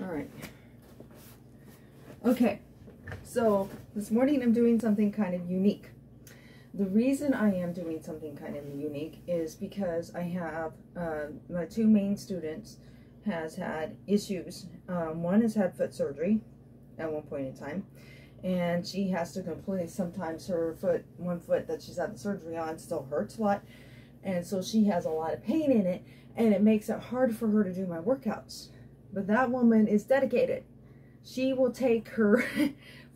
All right. Okay, so this morning I'm doing something kind of unique. The reason I am doing something kind of unique is because I have my two main students has had issues. One has had foot surgery at one point in time, and she has to completely, sometimes her foot, one foot that she's had the surgery on still hurts a lot, and so she has a lot of pain in it, and it makes it hard for her to do my workouts. But that woman is dedicated. She will take her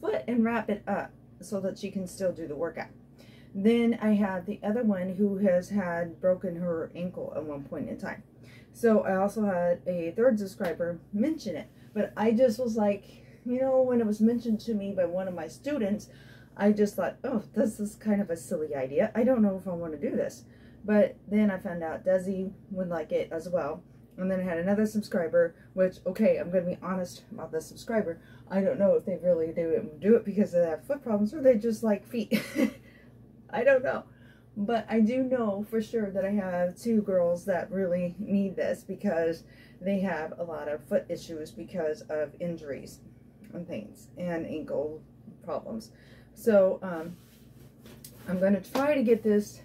foot and wrap it up so that she can still do the workout. Then I have the other one who has had broken her ankle at one point in time. So I also had a third subscriber mention it. But I just was like, you know, when it was mentioned to me by one of my students, I just thought, oh, this is kind of a silly idea. I don't know if I want to do this. But then I found out Desi would like it as well. And then I had another subscriber, which, okay, I'm going to be honest about this subscriber. I don't know if they really do it because they have foot problems or they just like feet. I don't know. But I do know for sure that I have two girls that really need this because they have a lot of foot issues because of injuries and things and ankle problems. So I'm going to try to get this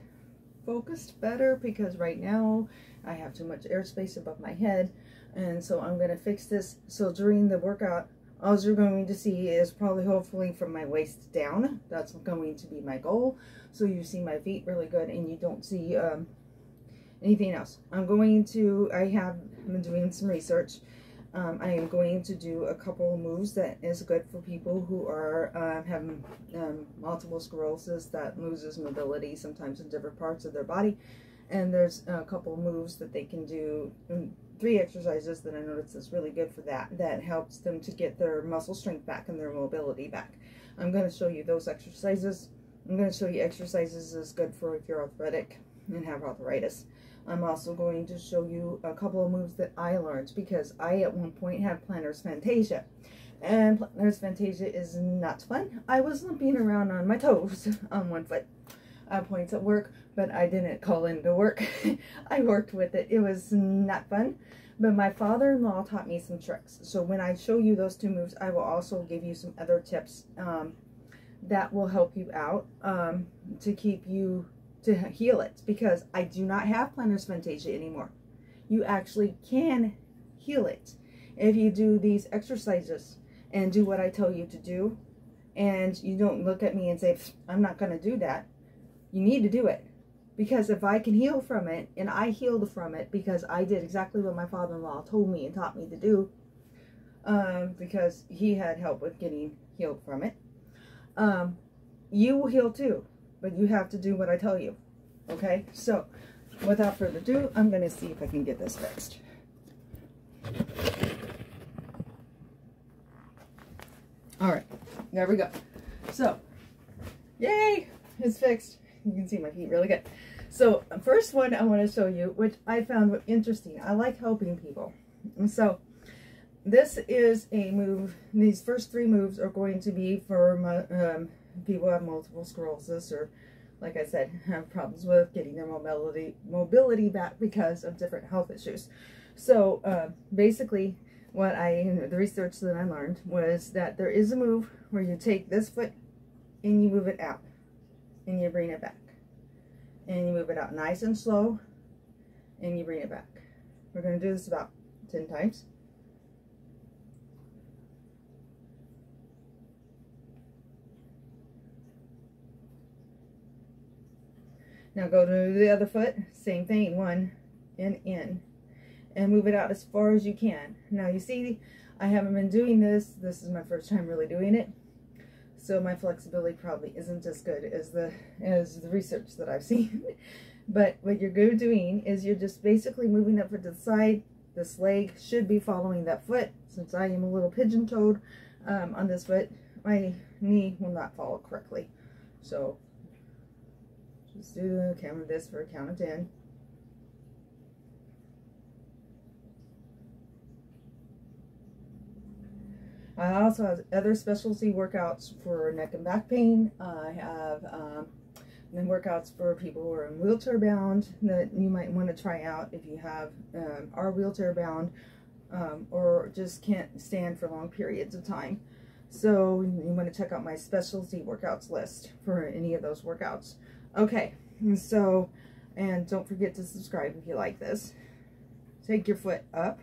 focused better because right now I have too much airspace above my head, and so I'm going to fix this. So during the workout, all you're going to see is probably hopefully from my waist down. That's going to be my goal. So you see my feet really good and you don't see anything else. I have been doing some research. I am going to do a couple of moves that is good for people who are having multiple sclerosis that loses mobility sometimes in different parts of their body. And there's a couple of moves that they can do, 3 exercises that I noticed is really good for that helps them to get their muscle strength back and their mobility back. I'm going to show you those exercises. I'm going to show you exercises that's good for if you're arthritic and have arthritis. I'm also going to show you a couple of moves that I learned because I at one point had plantar fasciitis. And plantar fasciitis is not fun. I was limping around on my toes on one foot at points at work, but I didn't call into work. I worked with it. It was not fun. But my father-in-law taught me some tricks. So when I show you those 2 moves, I will also give you some other tips that will help you out to heal it, because I do not have plantar fasciitis anymore. You actually can heal it if you do these exercises and do what I tell you to do, and you don't look at me and say, I'm not going to do that. You need to do it, because if I can heal from it, and I healed from it because I did exactly what my father-in-law told me and taught me to do, because he had help with getting healed from it, you will heal too, but you have to do what I tell you. Okay, so without further ado, I'm going to see if I can get this fixed. All right, there we go. So, yay, it's fixed. You can see my feet really good. So, first one I want to show you, which I found interesting. I like helping people. And so, this is a move. These first 3 moves are going to be for people who have multiple sclerosis, or, like I said, have problems with getting their mobility back because of different health issues. So, basically, the research that I learned was that there is a move where you take this foot and you move it out. And you bring it back. And you move it out nice and slow. And you bring it back. We're going to do this about 10 times. Now go to the other foot. Same thing. 1 and in. And move it out as far as you can. Now you see, I haven't been doing this. This is my first time really doing it. So my flexibility probably isn't as good as the research that I've seen. But what you're doing is you're just basically moving that foot to the side. This leg should be following that foot. Since I am a little pigeon-toed on this foot, my knee will not follow correctly. So just do the camera this for a count of 10. I also have other specialty workouts for neck and back pain. I have workouts for people who are wheelchair bound that you might want to try out if you are wheelchair bound. or just can't stand for long periods of time. So you want to check out my specialty workouts list for any of those workouts. Okay, so, and don't forget to subscribe if you like this. Take your foot up.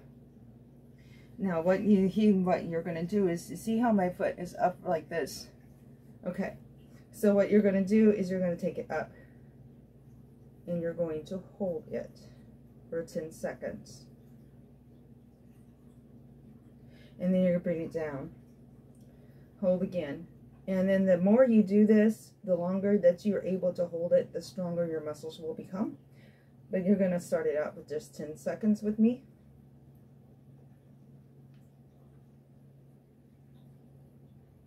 Now what you're going to do is, see how my foot is up like this? Okay, so what you're going to do is you're going to take it up and you're going to hold it for 10 seconds. And then you're going to bring it down. Hold again. And then the more you do this, the longer that you're able to hold it, the stronger your muscles will become. But you're going to start it out with just 10 seconds with me.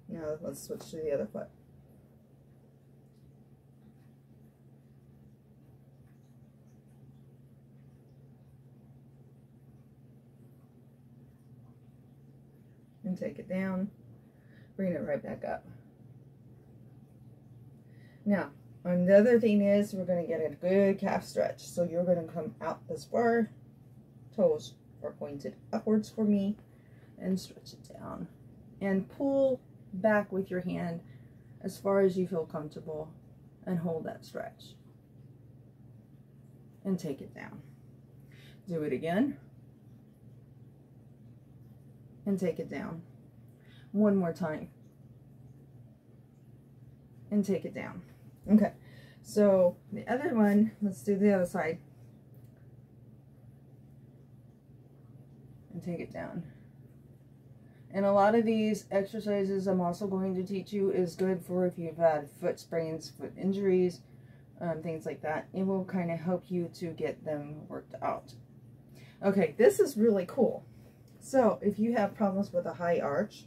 Now let's switch to the other foot. And take it down. Bring it right back up. Now, the other thing is we're going to get a good calf stretch. So you're going to come out this far. Toes are pointed upwards for me. And stretch it down. And pull back with your hand as far as you feel comfortable. And hold that stretch. And take it down. Do it again. And take it down. One more time. And take it down. Okay, so the other one, let's do the other side. And take it down. And a lot of these exercises I'm also going to teach you is good for if you've had foot sprains, foot injuries, things like that. It will kind of help you to get them worked out. Okay, this is really cool. So if you have problems with a high arch,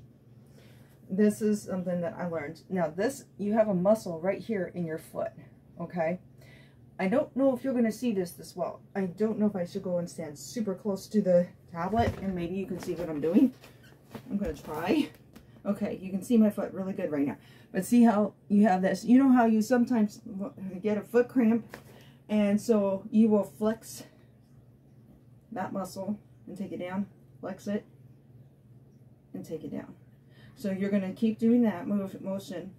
this is something that I learned. Now this, you have a muscle right here in your foot, okay? I don't know if you're going to see this well. I don't know if I should go and stand super close to the tablet and maybe you can see what I'm doing. I'm going to try. Okay, you can see my foot really good right now. But see how you have this. You know how you sometimes get a foot cramp, and so you will flex that muscle and take it down. Flex it and take it down. So you're going to keep doing that motion,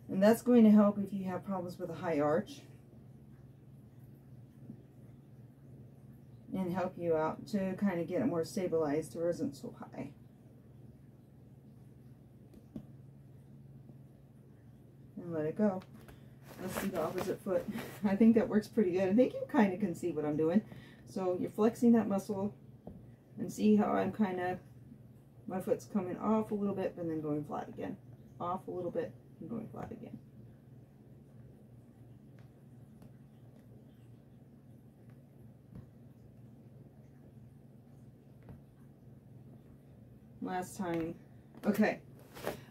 and that's going to help if you have problems with a high arch and help you out to kind of get it more stabilized or isn't so high. And let it go. Let's do the opposite foot. I think that works pretty good. I think you kind of can see what I'm doing. So you're flexing that muscle. And see how I'm kind of, my foot's coming off a little bit and then going flat again. Off a little bit and going flat again. Last time. Okay.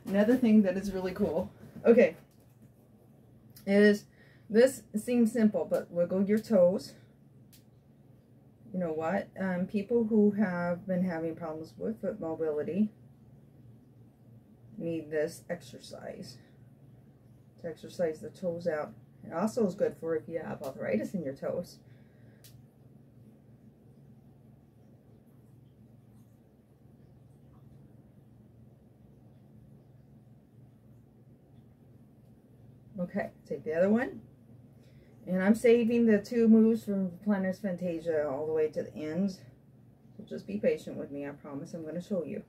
Another thing that is really cool. Okay. Is, this seems simple, but wiggle your toes. You know what? People who have been having problems with foot mobility need this exercise to exercise the toes out. It also is good for if you have arthritis in your toes. Okay, take the other one. And I'm saving the two moves from plantar fasciitis all the way to the ends. So just be patient with me. I promise I'm going to show you.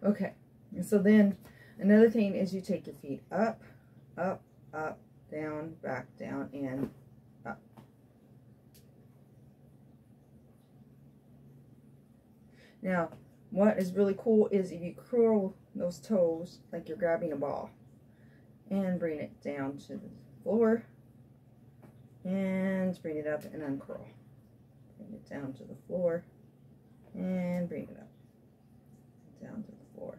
Okay. And so then another thing is you take your feet up, up, up, down, back, down, and up. Now, what is really cool is if you curl those toes like you're grabbing a ball and bring it down to the floor and bring it up and uncurl. Bring it down to the floor and bring it up, down to the floor.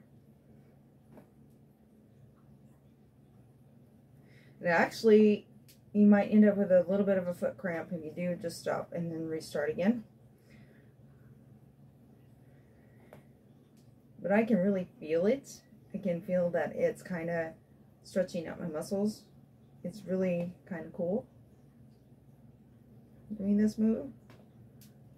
And actually, you might end up with a little bit of a foot cramp. If you do, just stop and then restart again. But I can really feel it. I can feel that it's kind of stretching out my muscles. It's really kind of cool doing this move.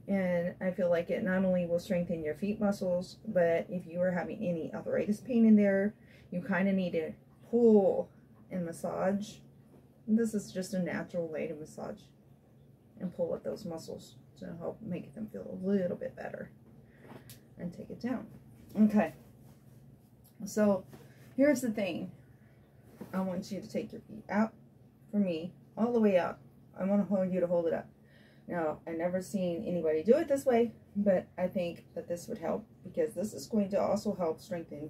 And I feel like it not only will strengthen your feet muscles, but if you are having any arthritis pain in there, you kind of need to pull and massage. This is just a natural way to massage and pull at those muscles to help make them feel a little bit better. And take it down. Okay. So here's the thing. I want you to take your feet out, for me, all the way out. I want you to hold it up. Now, I've never seen anybody do it this way, but I think that this would help, because this is going to also help strengthen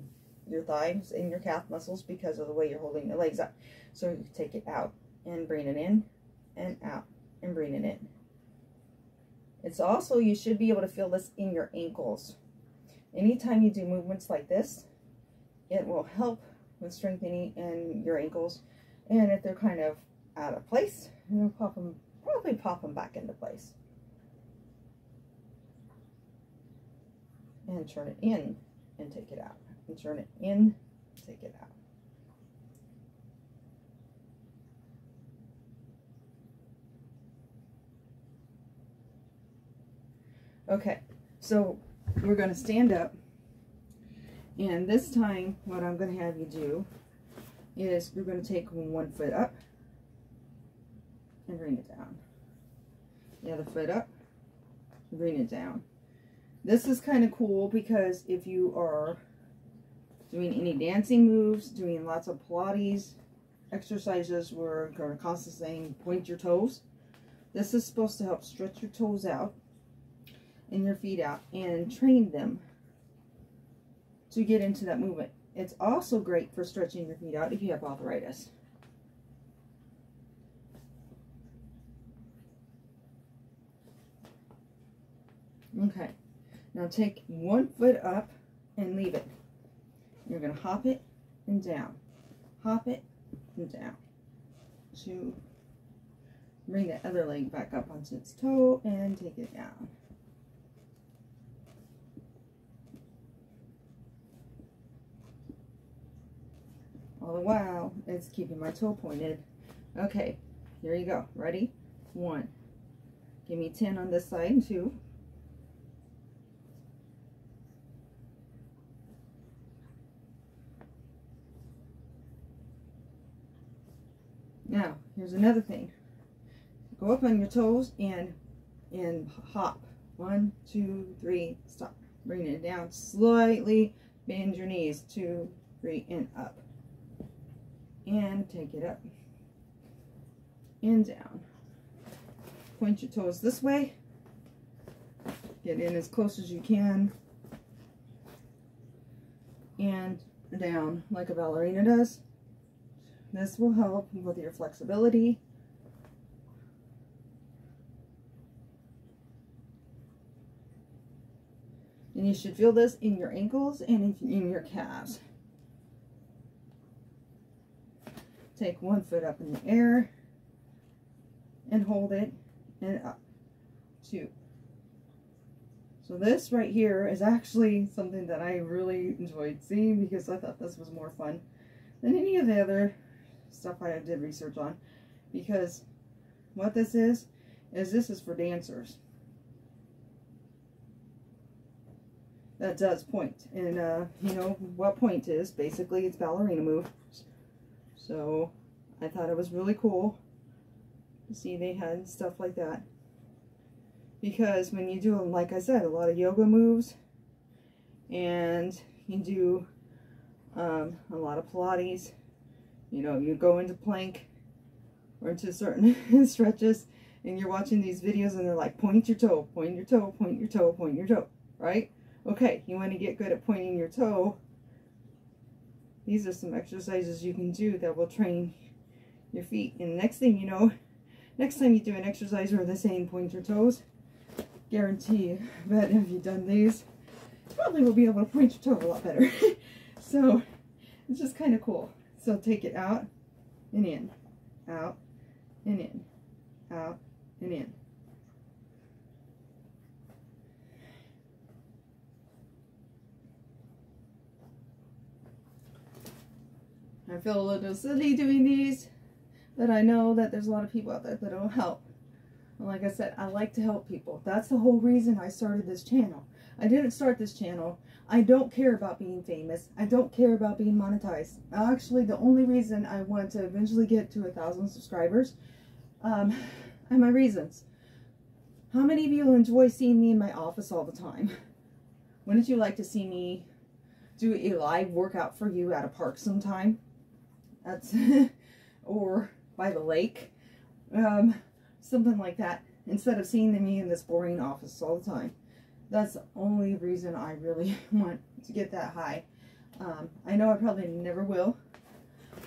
your thighs and your calf muscles because of the way you're holding your legs up. So you take it out and bring it in and out and bring it in. It's also, you should be able to feel this in your ankles. Anytime you do movements like this, it will help with strengthening in your ankles. And if they're kind of out of place, you'll probably pop them back into place. And turn it in and take it out. And turn it in, take it out. Okay, so we're going to stand up. And this time, what I'm going to have you do is we're going to take one foot up and bring it down. The other foot up, bring it down. This is kind of cool because if you are doing any dancing moves, doing lots of Pilates exercises, we're going to constantly saying point your toes. This is supposed to help stretch your toes out and your feet out and train them to get into that movement. It's also great for stretching your feet out if you have arthritis. Okay, now take one foot up and leave it. You're going to hop it and down, hop it and down. To bring the other leg back up onto its toe and take it down. All the while, it's keeping my toe pointed. Okay, here you go. Ready? 1. Give me 10 on this side, 2. Now, here's another thing. Go up on your toes and hop. 1, 2, 3, stop. Bring it down slightly. Bend your knees. 2, 3, and up. And take it up and down. Point your toes this way. Get in as close as you can. And down like a ballerina does. This will help with your flexibility. And you should feel this in your ankles and in your calves. Take one foot up in the air and hold it and up. 2. So this right here is actually something that I really enjoyed seeing because I thought this was more fun than any of the other stuff I did research on, because what this is this is for dancers that does point. And you know what point is. Basically it's ballerina moves. So I thought it was really cool to see they had stuff like that. Because when you do, like I said, a lot of yoga moves, and you do a lot of Pilates, you know, you go into plank or into certain stretches, and you're watching these videos and they're like, point your toe, point your toe, point your toe, point your toe, right? Okay, you want to get good at pointing your toe. These are some exercises you can do that will train your feet. And the next thing you know, next time you do an exercise where they're saying point your toes, guarantee you that if you've done these, you probably will be able to point your toe a lot better. So it's just kind of cool. So take it out and in, out and in, out and in. I feel a little silly doing these, but I know that there's a lot of people out there that will help. And like I said, I like to help people. That's the whole reason I started this channel. I didn't start this channel. I don't care about being famous. I don't care about being monetized. Actually, the only reason I want to eventually get to 1,000 subscribers, and my reasons. How many of you enjoy seeing me in my office all the time? Wouldn't you like to see me do a live workout for you at a park sometime? That's or by the lake, something like that, instead of seeing me in this boring office all the time. That's the only reason I really want to get that high. I know I probably never will,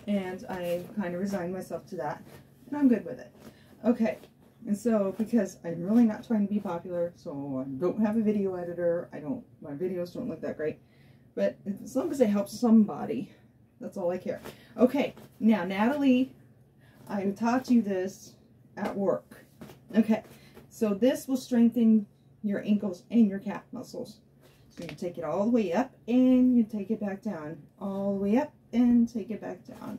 and I kind of resigned myself to that, and I'm good with it. Okay, and so because I'm really not trying to be popular, so I don't have a video editor, my videos don't look that great, but as long as it helps somebody, that's all I care. Okay, now Natalie, I taught you this at work. Okay, so this will strengthen your ankles and your calf muscles. So you take it all the way up and you take it back down. All the way up and take it back down.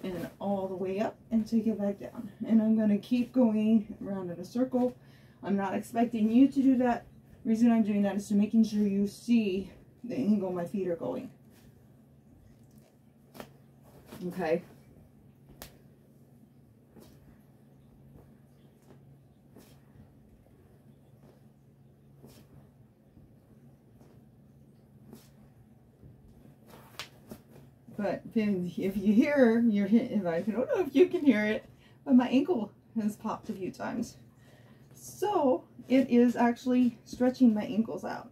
And all the way up and take it back down. And I'm going to keep going around in a circle. I'm not expecting you to do that. The reason I'm doing that is to making sure you see the angle my feet are going. Okay. But if you hear, I don't know if you can hear it, but my ankle has popped a few times. So it is actually stretching my ankles out.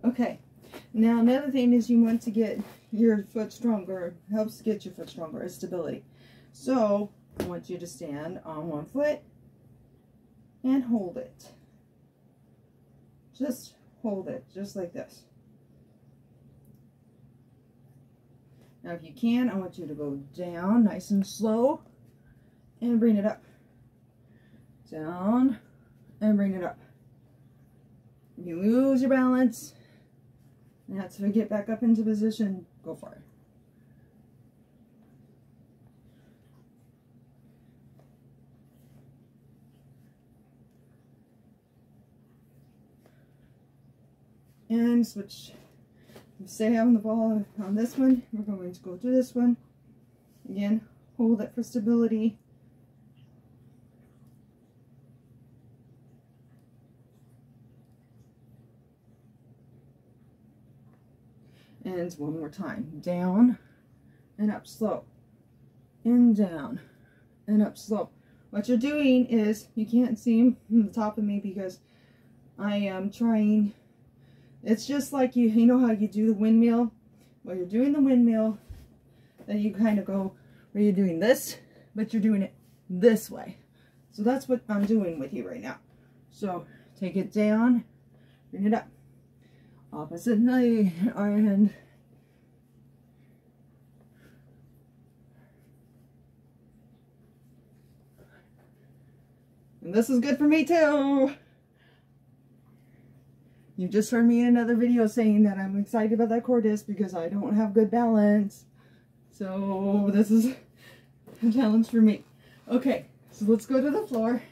Okay, now another thing is you want to get your foot stronger, helps get your foot stronger, is stability. So I want you to stand on one foot and hold it. Just hold it, just like this. Now if you can, I want you to go down nice and slow and bring it up. Down and bring it up. If you lose your balance, and that's to get back up into position, go for it. And switch. Stay on the ball on this one. We're going to go to this one. Again, hold it for stability. And one more time. Down and up slow. And down and up slow. What you're doing is, you can't see the top of me because I am trying. It's just like you know how you do the windmill? Well, you're doing the windmill, then you kind of go where you're doing this, but you're doing it this way. So that's what I'm doing with you right now. So take it down, bring it up. Opposite leg, and this is good for me too. You just heard me in another video saying that I'm excited about that core disc because I don't have good balance. So this is a challenge for me. Okay, so let's go to the floor.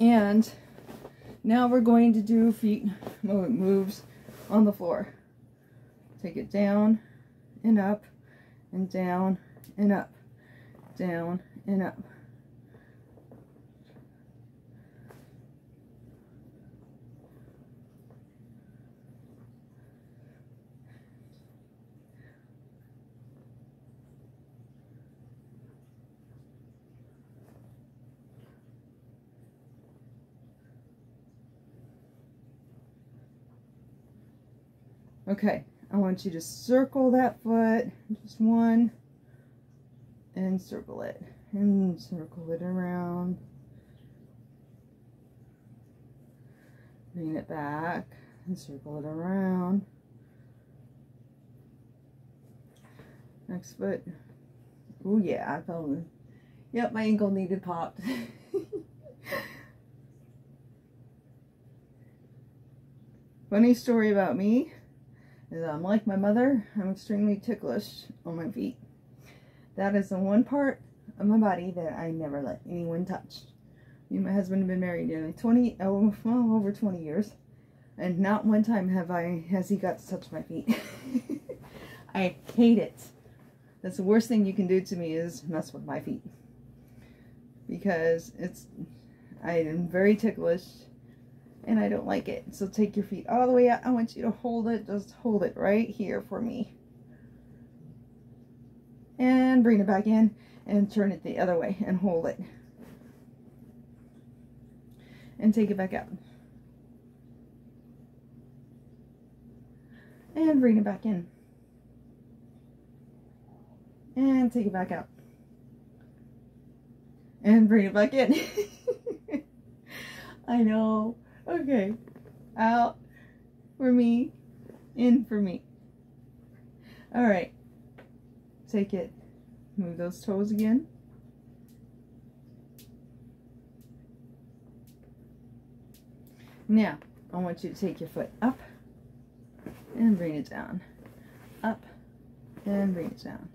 And now we're going to do feet moves on the floor. Take it down and up and down and up, down and up. Okay, I want you to circle that foot, just one, and circle it around, bring it back, and circle it around. Next foot. Oh yeah, I felt it. Yep, my ankle needed popped. Funny story about me is I'm like my mother. I'm extremely ticklish on my feet. That is the one part of my body that I never let anyone touch. Me and my husband have been married nearly over 20 years. And not one time has he got to touch my feet. I hate it. That's the worst thing you can do to me is mess with my feet. Because I am very ticklish and I don't like it. So take your feet all the way out. I want you to hold it. Just hold it right here for me. And bring it back in and turn it the other way and hold it. And take it back out. And bring it back in. And take it back out. And bring it back in. I know. Okay. Out for me. In for me. Alright. Take it. Move those toes again. Now, I want you to take your foot up and bring it down. Up and bring it down.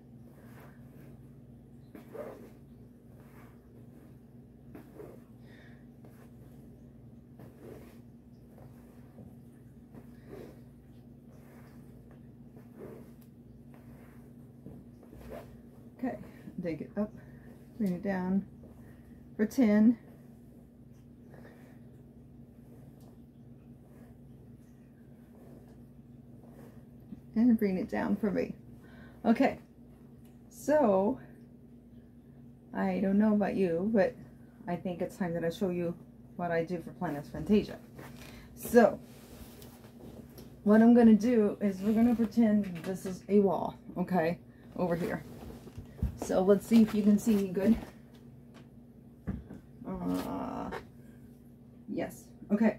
Okay, take it up, bring it down for 10. And bring it down for me. Okay, so I don't know about you, but I think it's time that I show you what I do for plantar fasciitis. So what I'm going to do is we're going to pretend this is a wall, okay, over here. So let's see if you can see me good. Yes. Okay.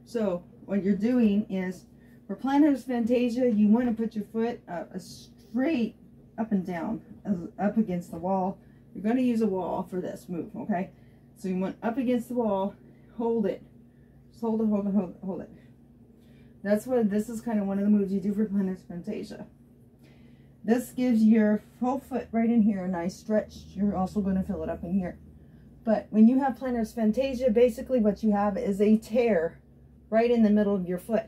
So what you're doing is for plantar fasciitis, you want to put your foot straight up and down, up against the wall. You're going to use a wall for this move, okay? So you want up against the wall, hold it. Just hold it, hold it, hold it, hold it. This is kind of one of the moves you do for plantar fasciitis. This gives your whole foot right in here a nice stretch. You're also going to fill it up in here. But when you have plantar fasciitis, basically what you have is a tear right in the middle of your foot.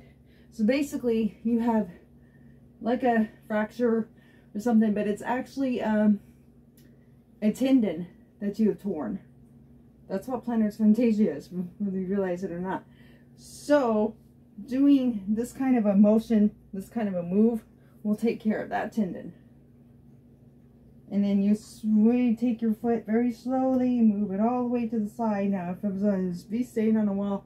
So basically you have like a fracture or something, but it's actually a tendon that you have torn. That's what plantar fasciitis is, whether you realize it or not. So doing this kind of a motion, this kind of a move, will take care of that tendon. And then you take your foot very slowly, move it all the way to the side. Now, if it was going to be staying on a wall,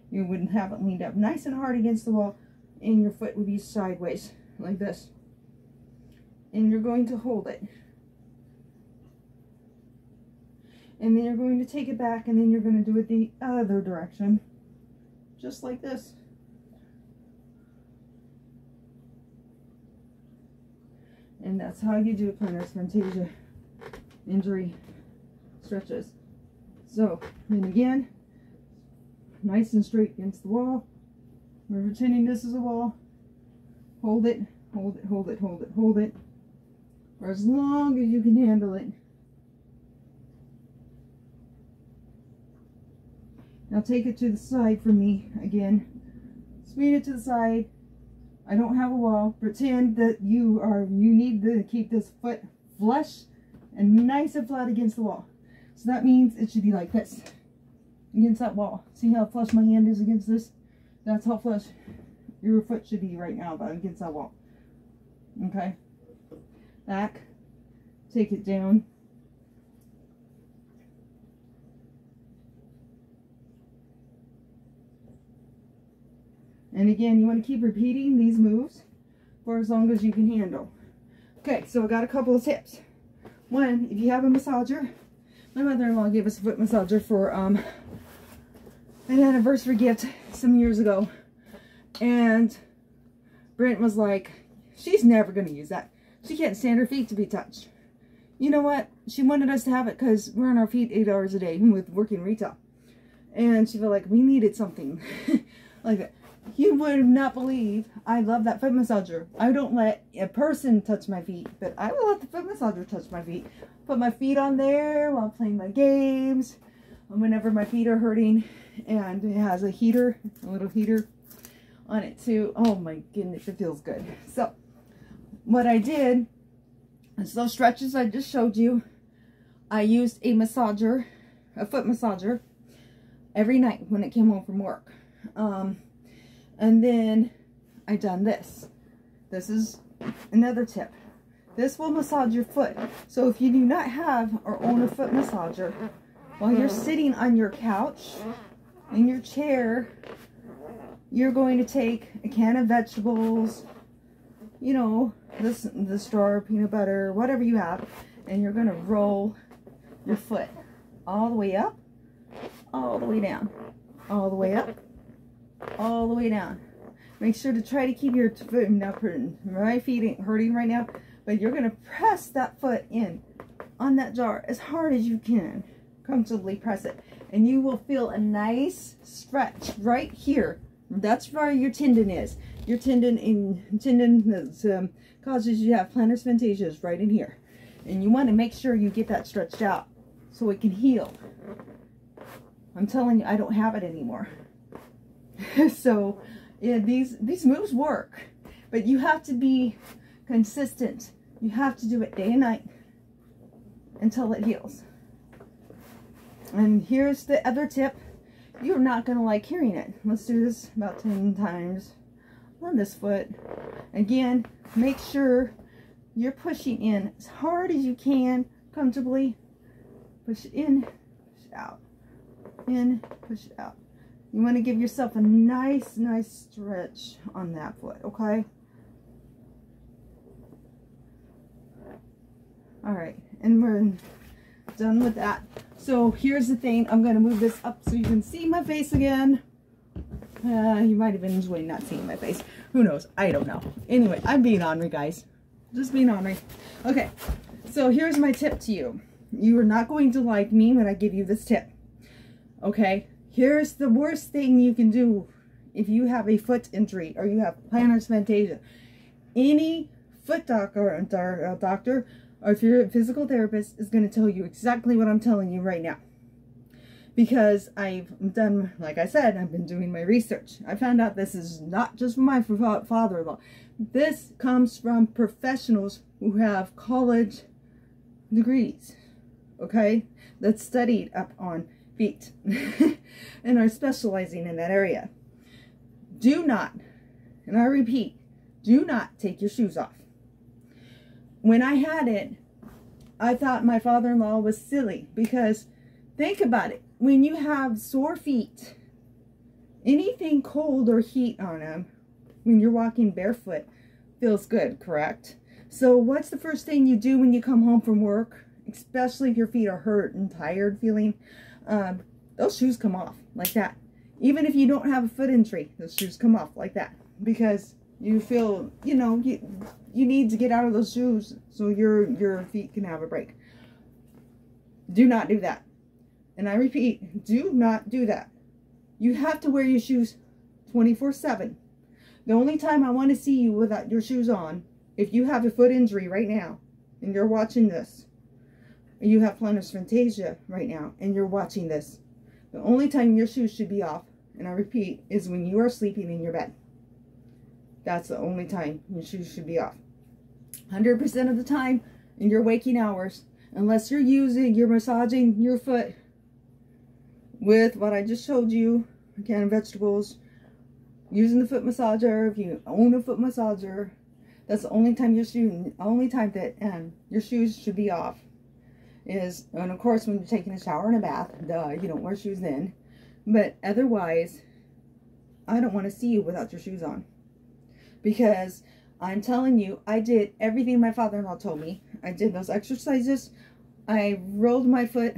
you wouldn't have it leaned up nice and hard against the wall, and your foot would be sideways, like this. And you're going to hold it. And then you're going to take it back, and then you're going to do it the other direction, just like this. And that's how you do plantar fasciitis injury stretches. So, then again, nice and straight against the wall. We're pretending this is a wall. Hold it, hold it, hold it, hold it, hold it. For as long as you can handle it. Now take it to the side for me again. Speed it to the side. I don't have a wall. Pretend that you need to keep this foot flush and nice and flat against the wall. So that means it should be like this. Against that wall. See how flush my hand is against this? That's how flush your foot should be right now, about against that wall. Okay? Back. Take it down. And again, you want to keep repeating these moves for as long as you can handle. Okay, so I got a couple of tips. One, if you have a massager, my mother-in-law gave us a foot massager for an anniversary gift some years ago. And Brent was like, she's never going to use that. She can't stand her feet to be touched. You know what? She wanted us to have it because we're on our feet 8 hours a day with working retail. And she felt like we needed something like that. You would not believe I love that foot massager. I don't let a person touch my feet, but I will let the foot massager touch my feet. Put my feet on there while playing my games, whenever my feet are hurting, and it has a heater, a little heater on it too. Oh my goodness, it feels good. So what I did is those stretches I just showed you, I used a massager, a foot massager, every night when I came home from work. And then I done this. This is another tip. This will massage your foot. So if you do not have or own a foot massager, while you're sitting on your couch, in your chair, you're going to take a can of vegetables, you know, the straw, peanut butter, whatever you have, and you're going to roll your foot all the way up, all the way down, all the way up, all the way down. Make sure to try to keep your foot, not hurting. My feet ain't hurting right now, but you're going to press that foot in on that jar as hard as you can. Comfortably press it, and you will feel a nice stretch right here. That's where your tendon is. Your tendon that causes you to have plantar fasciitis right in here, and you want to make sure you get that stretched out so it can heal. I'm telling you, I don't have it anymore. So yeah, these moves work, but you have to be consistent. You have to do it day and night until it heals. And here's the other tip. You're not going to like hearing it. Let's do this about 10 times on this foot. Again, make sure you're pushing in as hard as you can, comfortably. Push it in, push it out. In, push it out. You want to give yourself a nice stretch on that foot, okay? Alright, and we're done with that. So here's the thing. I'm going to move this up so you can see my face again. You might have been enjoying not seeing my face. Who knows? I don't know. Anyway, I'm being ornery, guys. Just being ornery. Okay, so here's my tip to you. You are not going to like me when I give you this tip. Okay? Here's the worst thing you can do if you have a foot injury or you have plantar fasciitis. Any foot doctor, or if you're a physical therapist, is going to tell you exactly what I'm telling you right now. Because I've done, like I said, I've been doing my research. I found out this is not just from my father-in-law. This comes from professionals who have college degrees, okay, that studied up on feet and are specializing in that area. Do not, and I repeat, do not take your shoes off. When I had it, I thought my father-in-law was silly, because think about it. When you have sore feet, anything cold or heat on them, when you're walking barefoot, feels good, correct? So what's the first thing you do when you come home from work, especially if your feet are hurt and tired feeling? Those shoes come off like that. Even if you don't have a foot injury, those shoes come off like that, because you feel, you know, you need to get out of those shoes so your feet can have a break. Do not do that. And I repeat, do not do that. You have to wear your shoes 24/7. The only time I want to see you without your shoes on, if you have a foot injury right now and you're watching this, you have plantar fasciitis right now and you're watching this, the only time your shoes should be off, and I repeat, is when you are sleeping in your bed. That's the only time your shoes should be off. 100% of the time in your waking hours, unless you're massaging your foot with what I just showed you, a can of vegetables, using the foot massager. If you own a foot massager, that's the only time that your shoes should be off. And of course, when you're taking a shower and a bath, duh, you don't wear shoes then. But otherwise, I don't want to see you without your shoes on. Because I'm telling you, I did everything my father-in-law told me. I did those exercises. I rolled my foot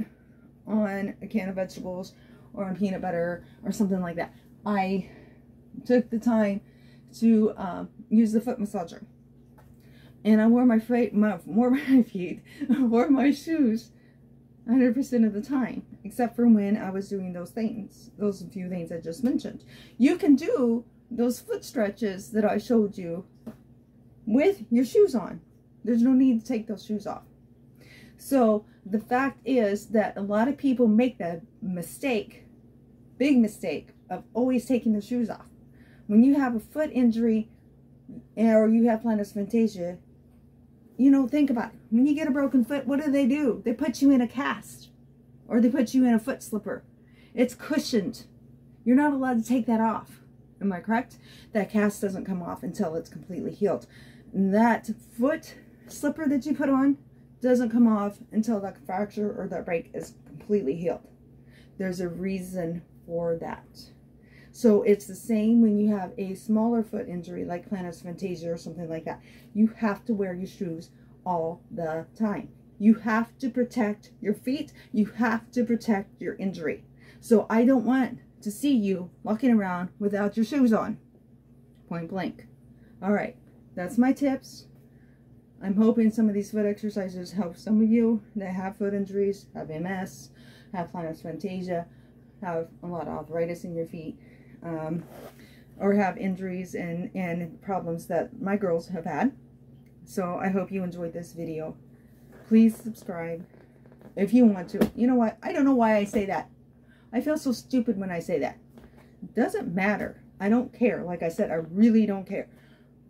on a can of vegetables or on peanut butter or something like that. I took the time to use the foot massager. And I wore my shoes 100% of the time, except for when I was doing those few things I just mentioned. You can do those foot stretches that I showed you with your shoes on. There's no need to take those shoes off. So the fact is that a lot of people make the mistake, big mistake, of always taking their shoes off. When you have a foot injury or you have plantar fasciitis, you know, think about it. When you get a broken foot, what do? They put you in a cast or they put you in a foot slipper. It's cushioned. You're not allowed to take that off. Am I correct? That cast doesn't come off until it's completely healed. And that foot slipper that you put on doesn't come off until that fracture or that break is completely healed. There's a reason for that. So it's the same when you have a smaller foot injury like plantar fasciitis or something like that. You have to wear your shoes all the time. You have to protect your feet. You have to protect your injury. So I don't want to see you walking around without your shoes on. Point blank. All right, that's my tips. I'm hoping some of these foot exercises help some of you that have foot injuries, have MS, have plantar fasciitis, have a lot of arthritis in your feet, or have injuries and problems that my girls have had. So I hope you enjoyed this video. Please subscribe if you want to. You know what? I don't know why I say that. I feel so stupid when I say that. It doesn't matter. I don't care. Like I said, I really don't care.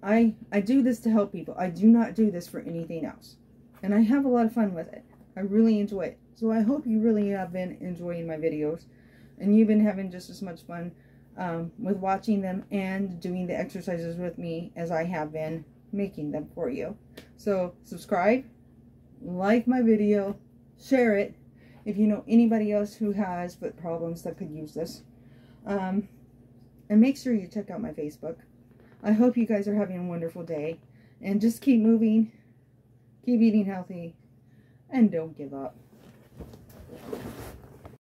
I do this to help people. I do not do this for anything else. And I have a lot of fun with it. I really enjoy it. So I hope you really have been enjoying my videos. And you've been having just as much fun with watching them and doing the exercises with me as I have been making them for you. So subscribe, like my video, share it if you know anybody else who has foot problems that could use this. And make sure you check out my Facebook. I hope you guys are having a wonderful day. And just keep moving, keep eating healthy, and don't give up.